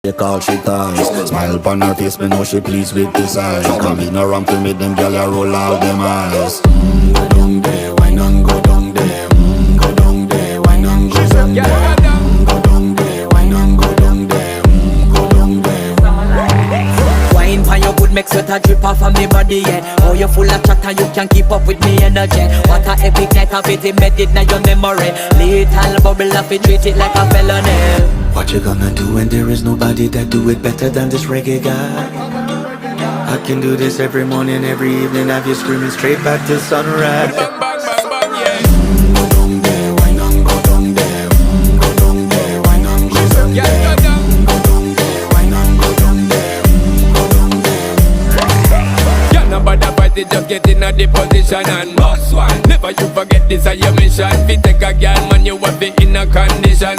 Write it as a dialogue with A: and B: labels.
A: They call she ties. Smile upon her face, me know she pleased with this eyes. Come in around to me, them gyal a roll out them eyes. Go down there, why not go down there? Go down there, why not go down there? Go down there, why not go down there? Go down there.
B: Wine pan your good, make sweat a drip off of me body, yeah. Oh, you full of chatter, you can't keep up with me energy. What a epic night of it, embedded in your memory. Little bubble of it, treat it like a felony.
A: What you gonna do when there is nobody that do it better than this reggae guy? I can do this every morning, every evening, have you screaming straight back to sunrise.
C: Bang, bang, bang, bang, yeah.
A: Go down there, why not go down there? Go down there, why not go down there?
C: Yeah, go down.
A: Go down there, why not go down there? Go down there.
C: Yeah, nobody fight it, just get in a the position and boss one. Never you forget this is your mission. If you take a girl, man, you have it in a condition.